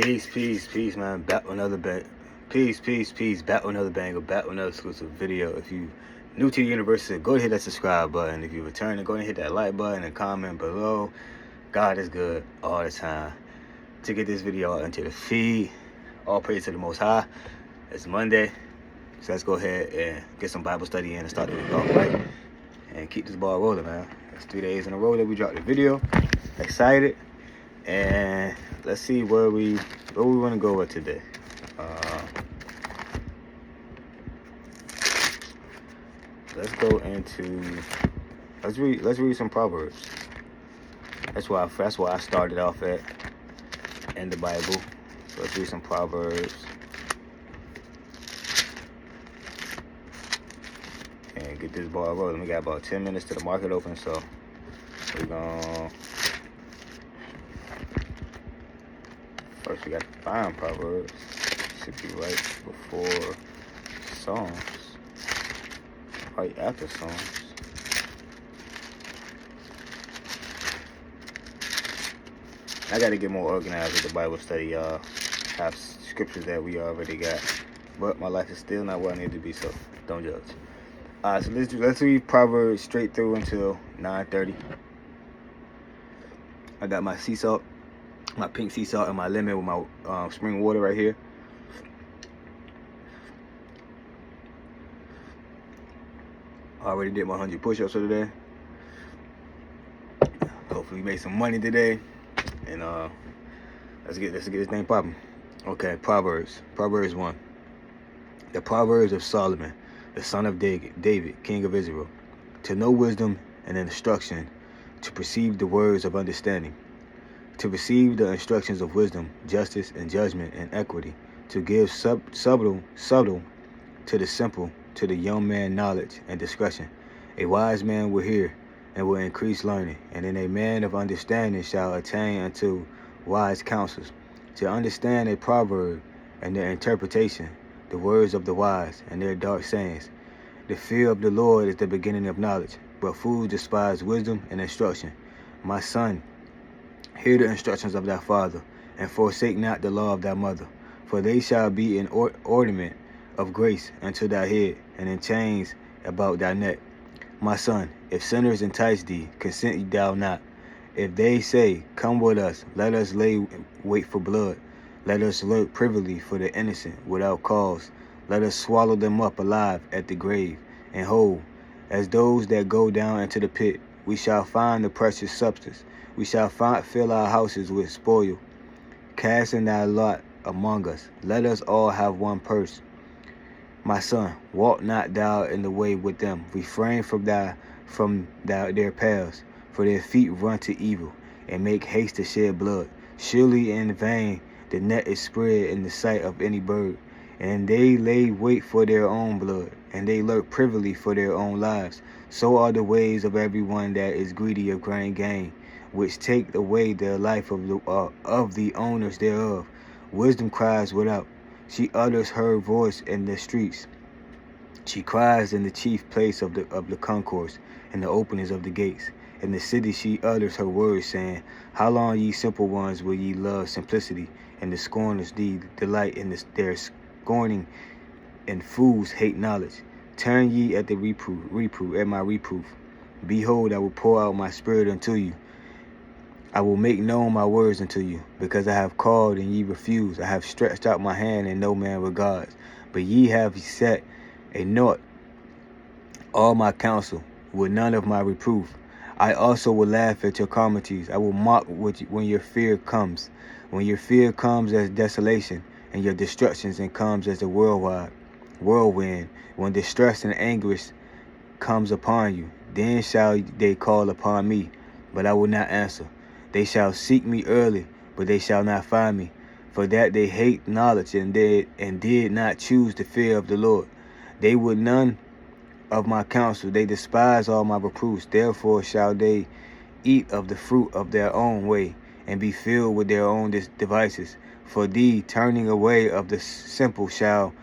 Peace, man. Back with another bang. Peace. Back with another banger. Back with another exclusive video. If you new to the university, go ahead and hit that subscribe button. If you returning, go ahead and hit that like button and comment below. God is good all the time. To get this video out into the feed, all praise to the Most High. It's Monday, so let's go ahead and get some Bible study in and start the week off right, and keep this ball rolling, man. It's 3 days in a row that we dropped the video. Excited, and let's see where we want to go with today. Let's go into let's read some Proverbs. That's why I started off at in the Bible. So let's read some Proverbs and get this ball rolling. We got about 10 minutes to the market open, so we're gonna first we got to find Proverbs. Should be right before Psalms. Right after Psalms. I got to get more organized with the Bible study, y'all. Have scriptures that we already got, but my life is still not where I need to be, so don't judge. Alright, so let's read Proverbs straight through until 9:30. I got my sea salt, my pink sea salt, and my lemon with my spring water right here. I already did my 100 push-ups for today. Hopefully we made some money today. And let's get this thing popping. Okay, Proverbs 1. The Proverbs of Solomon, the son of David, king of Israel, to know wisdom and instruction, to perceive the words of understanding, to receive the instructions of wisdom, justice, and judgment, and equity, to give subtle to the simple, to the young man knowledge and discretion. A wise man will hear and will increase learning, and then a man of understanding shall attain unto wise counsels. To understand a proverb and their interpretation, the words of the wise and their dark sayings. The fear of the Lord is the beginning of knowledge, but fools despise wisdom and instruction. My son, hear the instructions of thy father, and forsake not the law of thy mother, for they shall be an ornament of grace unto thy head, and in chains about thy neck. My son, if sinners entice thee, consent thou not. If they say, come with us, let us lay wait for blood. Let us lurk privily for the innocent without cause. Let us swallow them up alive at the grave, and whole, as those that go down into the pit. We shall find the precious substance. We shall fill our houses with spoil. Cast in thy lot among us. Let us all have one purse. My son, walk not thou in the way with them. Refrain from their paths, for their feet run to evil, and make haste to shed blood. Surely in vain the net is spread in the sight of any bird, and they lay wait for their own blood, and they lurk privily for their own lives. So are the ways of everyone that is greedy of grand gain, which take away the life of the owners thereof. Wisdom cries without. She utters her voice in the streets. She cries in the chief place of the concourse, in the openings of the gates. In the city she utters her words, saying, how long, ye simple ones, will ye love simplicity, and the scorners delight in their scorning, and fools hate knowledge. Turn ye at the reproof, at my reproof. Behold, I will pour out my spirit unto you. I will make known my words unto you, because I have called and ye refuse. I have stretched out my hand and no man regards. But ye have set a naught all my counsel, with none of my reproof. I also will laugh at your calamities. I will mock when your fear comes. When your fear comes as desolation, and your destructions and comes as a whirlwind, when distress and anguish comes upon you, then shall they call upon me, but I will not answer. They shall seek me early, but they shall not find me, for that they hate knowledge and did not choose the fear of the Lord. They would none of my counsel, they despise all my reproofs. Therefore shall they eat of the fruit of their own way, and be filled with their own devices. For the turning away of the simple shall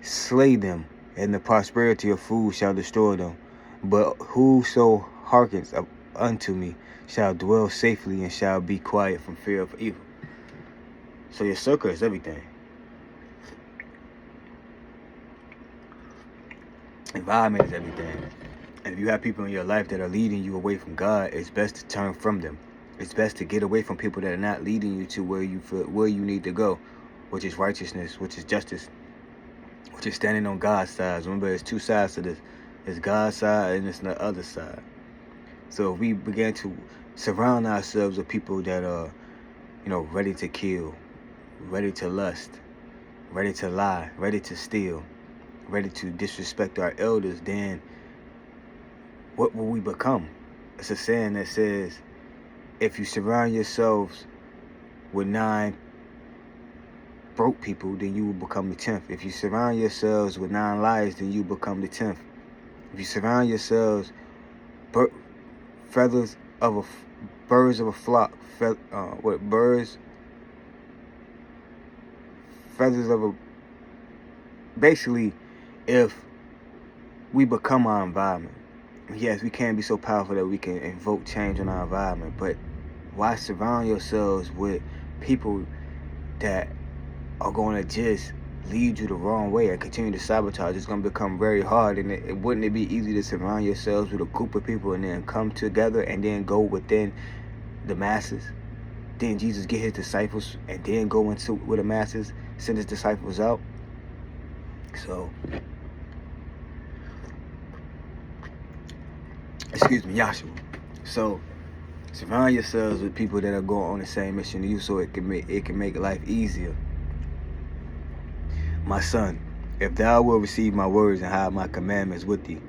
slay them, and the prosperity of fools shall destroy them. But whoso hearkens unto me shall dwell safely, and shall be quiet from fear of evil. So your circle is everything. Environment is everything. And if you have people in your life that are leading you away from God, it's best to turn from them. It's best to get away from people that are not leading you to where you need to go, which is righteousness, which is justice, which is standing on God's side. Remember, there's two sides to this. It's God's side and it's the other side. So if we begin to surround ourselves with people that are, ready to kill, ready to lust, ready to lie, ready to steal, ready to disrespect our elders, then what will we become? It's a saying that says, if you surround yourselves with 9 broke people, then you will become the 10th. If you surround yourselves with 9 liars, then you become the 10th. If you surround yourselves birds of a flock, feathers of a, basically, if we become our environment. Yes, we can't be so powerful that we can invoke change on our environment, but why surround yourselves with people that are going to just lead you the wrong way and continue to sabotage? It's going to become very hard. And wouldn't it be easy to surround yourselves with a group of people and then come together and then go within the masses? Then Jesus get his disciples and then go into with the masses, send his disciples out. So, Yahshua. So, surround yourselves with people that are going on the same mission to you, so it can make life easier. My son, if thou wilt receive my words and hide my commandments with thee,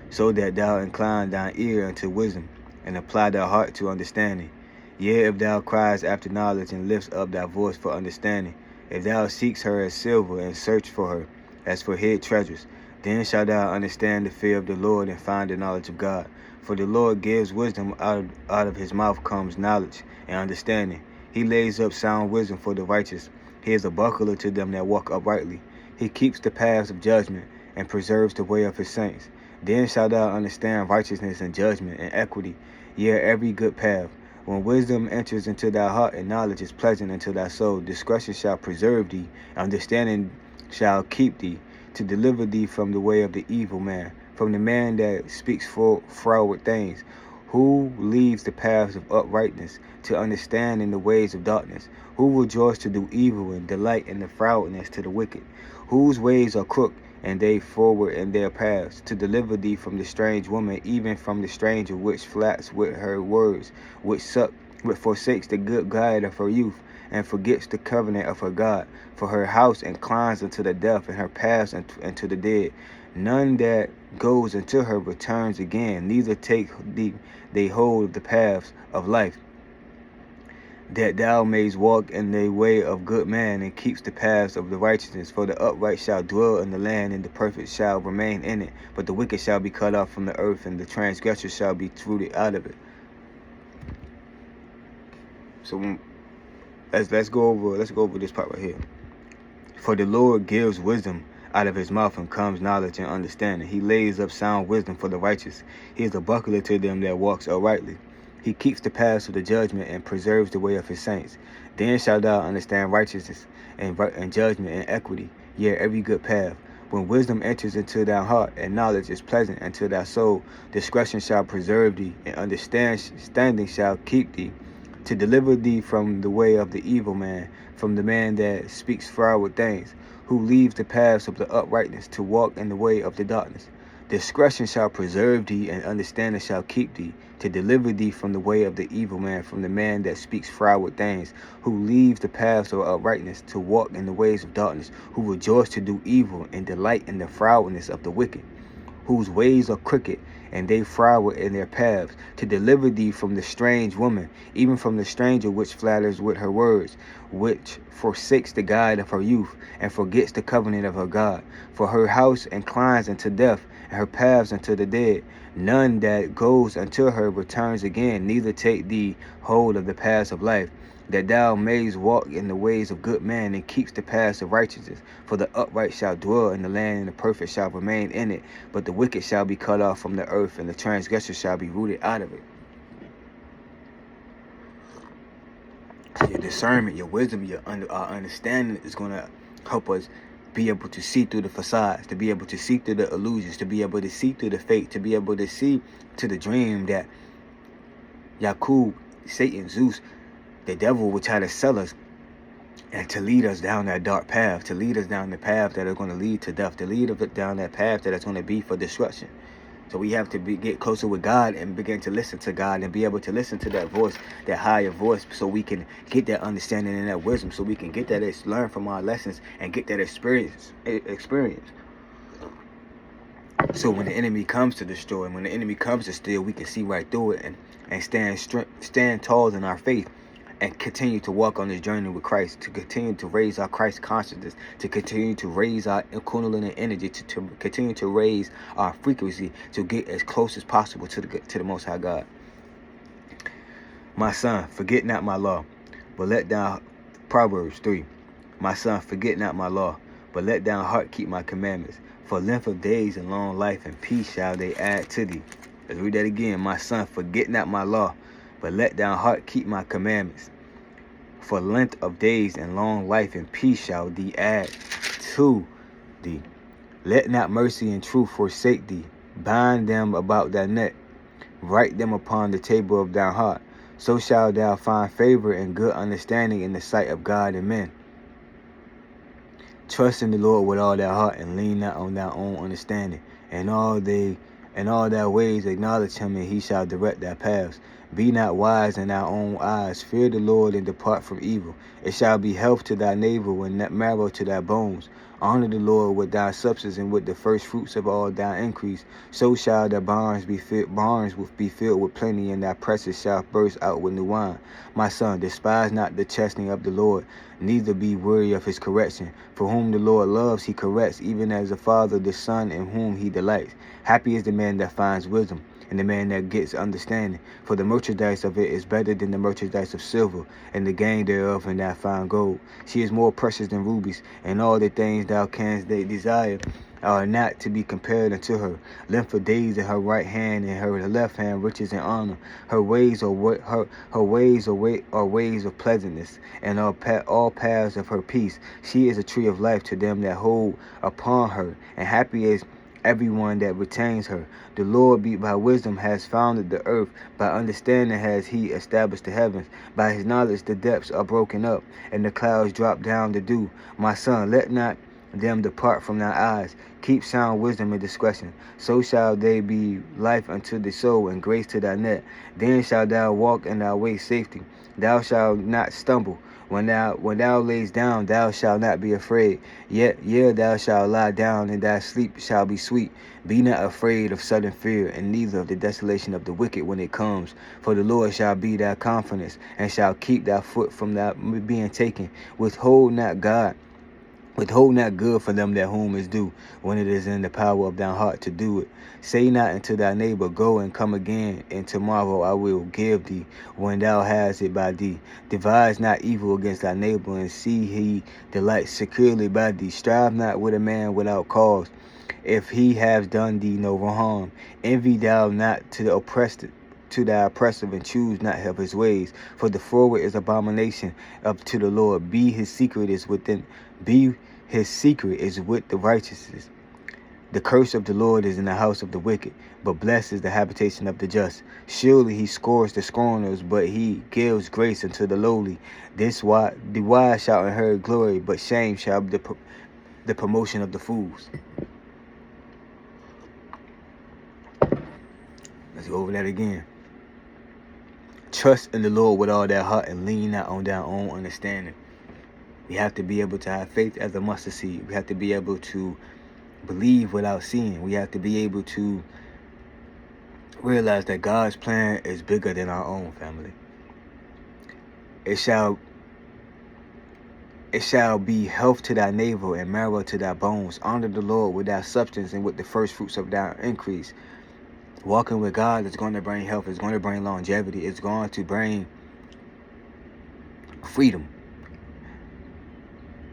so that thou incline thine ear unto wisdom, and apply thy heart to understanding. Yea, if thou criest after knowledge, and lifts up thy voice for understanding, if thou seekst her as silver, and search for her as for hid treasures, then shalt thou understand the fear of the Lord, and find the knowledge of God. For the Lord gives wisdom, out of his mouth comes knowledge and understanding. He lays up sound wisdom for the righteous. He is a buckler to them that walk uprightly. He keeps the paths of judgment, and preserves the way of his saints. Then shalt thou understand righteousness and judgment and equity, yea, every good path. When wisdom enters into thy heart, and knowledge is pleasant unto thy soul, discretion shall preserve thee, understanding shall keep thee, to deliver thee from the way of the evil man, from the man that speaks froward things, who leaves the paths of uprightness, to understand in the ways of darkness, who rejoice to do evil, and delight in the frowardness to the wicked, whose ways are crooked, and they forward in their paths, to deliver thee from the strange woman, even from the stranger which flats with her words, which forsakes the good guide of her youth, and forgets the covenant of her God. For her house inclines unto the death, and her paths unto the dead. None that goes unto her returns again, neither take they hold of the paths of life, that thou mayst walk in the way of good man, and keeps the paths of the righteousness. For the upright shall dwell in the land, and the perfect shall remain in it. But the wicked shall be cut off from the earth, and the transgressor shall be rooted out of it. So let's go over this part right here. For the Lord gives wisdom, out of his mouth and comes knowledge and understanding. He lays up sound wisdom for the righteous. He is a buckler to them that walks uprightly. He keeps the paths of the judgment, and preserves the way of his saints. Then shalt thou understand righteousness and judgment and equity, yea, every good path. When wisdom enters into thy heart, and knowledge is pleasant unto thy soul, discretion shall preserve thee, and understanding shall keep thee, to deliver thee from the way of the evil man, from the man that speaks froward things, who leaves the paths of the uprightness, to walk in the way of the darkness. Discretion shall preserve thee, and understanding shall keep thee, to deliver thee from the way of the evil man, from the man that speaks froward things, who leaves the paths of uprightness, to walk in the ways of darkness, who rejoice to do evil, and delight in the frowardness of the wicked, whose ways are crooked, and they froward in their paths, to deliver thee from the strange woman, even from the stranger which flatters with her words, which forsakes the guide of her youth, and forgets the covenant of her God. For her house inclines unto death, and her paths unto the dead. None that goes unto her returns again, neither take thee hold of the paths of life, that thou mayst walk in the ways of good man, and keeps the paths of righteousness. For the upright shall dwell in the land, and the perfect shall remain in it. But the wicked shall be cut off from the earth, and the transgressor shall be rooted out of it. Your discernment, your wisdom, our understanding is going to help us be able to see through the facades, to be able to see through the illusions, to be able to see through the fate, to be able to see to the dream that Yakub, Satan, Zeus, the devil will try to sell us, and to lead us down that dark path, to lead us down the path that is going to lead to death, to lead us down that path that is going to be for destruction. So we have to get closer with God and begin to listen to God and be able to listen to that voice, that higher voice, so we can get that understanding and that wisdom, so we can get that, learn from our lessons and get that experience. So when the enemy comes to destroy, when the enemy comes to steal, we can see right through it and stand tall in our faith and continue to walk on this journey with Christ, to continue to raise our Christ consciousness, to continue to raise our Kundalini energy, to continue to raise our frequency, to get as close as possible to the Most High God. My son, forget not my law, but let down, Proverbs 3. My son, forget not my law, but let down heart keep my commandments. For length of days and long life and peace shall they add to thee. Let's read that again. My son, forget not my law, but let down heart keep my commandments. For length of days and long life and peace shall thee add to thee. Let not mercy and truth forsake thee. Bind them about thy neck. Write them upon the table of thy heart. So shalt thou find favor and good understanding in the sight of God and men. Trust in the Lord with all thy heart, and lean not on thy own understanding. In all thy ways acknowledge him, and he shall direct thy paths. Be not wise in thy own eyes. Fear the Lord and depart from evil. It shall be health to thy navel and marrow to thy bones. Honor the Lord with thy substance and with the first fruits of all thy increase. So shall thy barns be filled with plenty, and thy presses shall burst out with new wine. My son, despise not the chastening of the Lord, neither be weary of his correction. For whom the Lord loves he corrects, even as the father the son in whom he delights. Happy is the man that finds wisdom, and the man that gets understanding. For the merchandise of it is better than the merchandise of silver, and the gain thereof in that fine gold. She is more precious than rubies, and all the things thou canst desire are not to be compared unto her. Length of days in her right hand, and her left hand riches and honor. Her ways are ways of pleasantness, and all paths of her peace. She is a tree of life to them that hold upon her, and happy is everyone that retains her. The Lord by wisdom has founded the earth, by understanding has he established the heavens. By his knowledge the depths are broken up, and the clouds drop down the dew. My son, let not them depart from thy eyes. Keep sound wisdom and discretion. So shall they be life unto the soul, and grace to thy neck. Then shalt thou walk in thy way safety. Thou shalt not stumble. When thou layest down, thou shalt not be afraid. Yet thou shalt lie down, and thy sleep shall be sweet. Be not afraid of sudden fear, and neither of the desolation of the wicked when it comes. For the Lord shall be thy confidence, and shall keep thy foot from thy being taken. Withhold not good for them that whom is due, when it is in the power of thy heart to do it. Say not unto thy neighbor, go and come again, and tomorrow I will give thee, when thou hast it by thee. Devise not evil against thy neighbor, and see he delights securely by thee. Strive not with a man without cause, if he have done thee no harm. Envy thou not to the oppressed, to thy oppressive, and choose not of his ways. For the forward is abomination up to the Lord. His secret is with the righteous. The curse of the Lord is in the house of the wicked, but blessed is the habitation of the just. Surely he scores the scorners, but he gives grace unto the lowly. The wise shall inherit glory, but shame shall be the promotion of the fools. Let's go over that again. Trust in the Lord with all thy heart, and lean not on thy own understanding. We have to be able to have faith as a mustard seed. We have to be able to believe without seeing. We have to be able to realize that God's plan is bigger than our own, family. It shall be health to thy navel and marrow to thy bones. Honor the Lord with thy substance and with the first fruits of thy increase. Walking with God is going to bring health. It's going to bring longevity. It's going to bring freedom.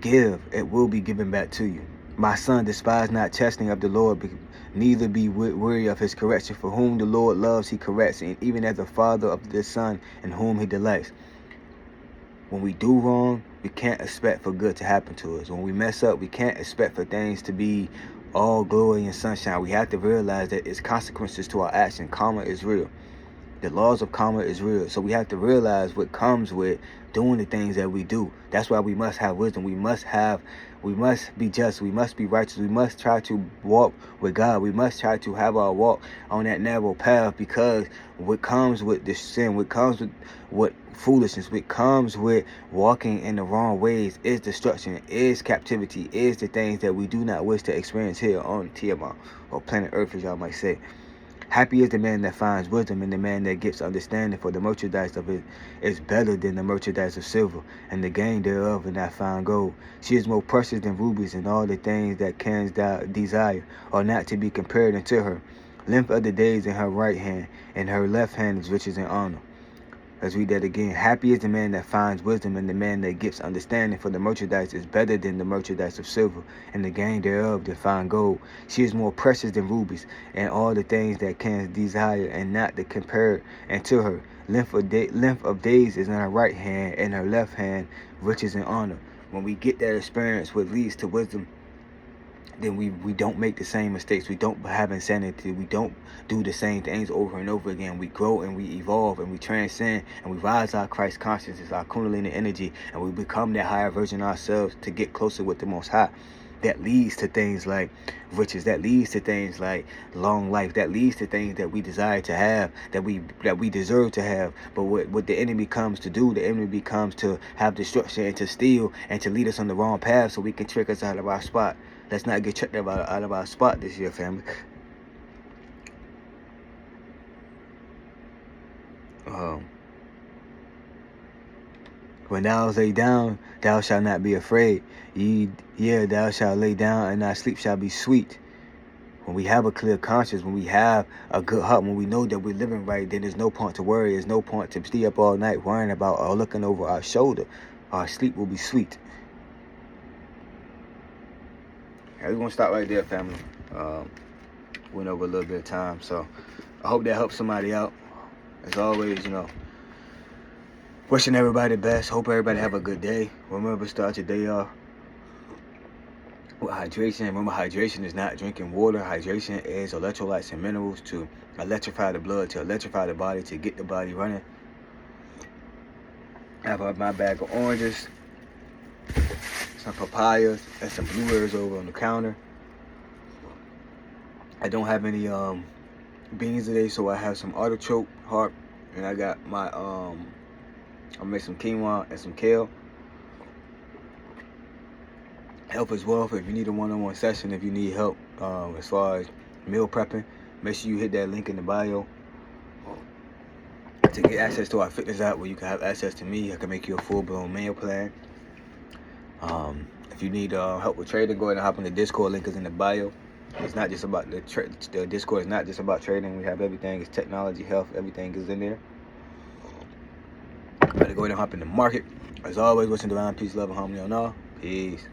Give, it will be given back to you. My son, despise not chastening of the Lord, neither be weary of his correction. For whom the Lord loves he corrects, and even as the father of the son in whom he delights. when we do wrong, we can't expect for good to happen to us. When we mess up, we can't expect for things to be all glory and sunshine. We have to realize that it's consequences to our action. Karma is real. The laws of karma is real. So we have to realize what comes with doing the things that we do. That's why we must have wisdom. We must be just. We must be righteous. We must try to walk with God. We must try to have our walk on that narrow path, because what comes with the sin, what comes with what foolishness, what comes with walking in the wrong ways is destruction, is captivity, is the things that we do not wish to experience here on Tiamat, or planet Earth, as y'all might say. Happy is the man that finds wisdom, and the man that gets understanding, for the merchandise of it is better than the merchandise of silver, and the gain thereof in that fine gold. She is more precious than rubies, and all the things that Kans desire are not to be compared unto her. Length of the days in her right hand, and her left hand is riches and honor. Let's read that again. Happy is the man that finds wisdom, and the man that gets understanding, for the merchandise is better than the merchandise of silver, and the gain thereof than fine gold. She is more precious than rubies, and all the things that can desire, and not to compare unto her. Length of days is in her right hand, and her left hand riches and honor. When we get that experience, what leads to wisdom, then we don't make the same mistakes. We don't have insanity. We don't do the same things over and over again. We grow and we evolve and we transcend and we rise our Christ consciousness, our Kundalini energy, and we become that higher version of ourselves to get closer with the Most High. That leads to things like riches. That leads to things like long life. That leads to things that we desire to have, that we deserve to have. But what the enemy comes to do, the enemy becomes to have destruction and to steal and to lead us on the wrong path so we can trick us out of our spot. Let's not get tricked out of our spot this year, family. When thou lay down, thou shalt not be afraid. Thou shalt lay down, and thy sleep shall be sweet. When we have a clear conscience, when we have a good heart, when we know that we're living right, then there's no point to worry. There's no point to stay up all night worrying about or looking over our shoulder. Our sleep will be sweet. We're going to stop right there, family. Went over a little bit of time, so I hope that helps somebody out. As always, wishing everybody the best. Hope everybody have a good day. Remember, start your day off with hydration. Remember, hydration is not drinking water. Hydration is electrolytes and minerals to electrify the blood, to electrify the body, to get the body running. I have my bag of oranges, some papayas, and some blueberries over on the counter. I don't have any beans today, so I have some artichoke heart, and I got my I made some quinoa and some kale. Help as well if you need a one-on-one session. If you need help as far as meal prepping, make sure you hit that link in the bio to get access to our fitness app, where you can have access to me. I can make you a full-blown meal plan. If you need help with trading, go ahead and hop on the Discord. Link is in the bio. It's not just about the Discord is not just about trading. We have everything. It's technology, health, everything is in there. Better go ahead and hop in the market. As always, wishing divine peace, love, and harmony on all. Peace.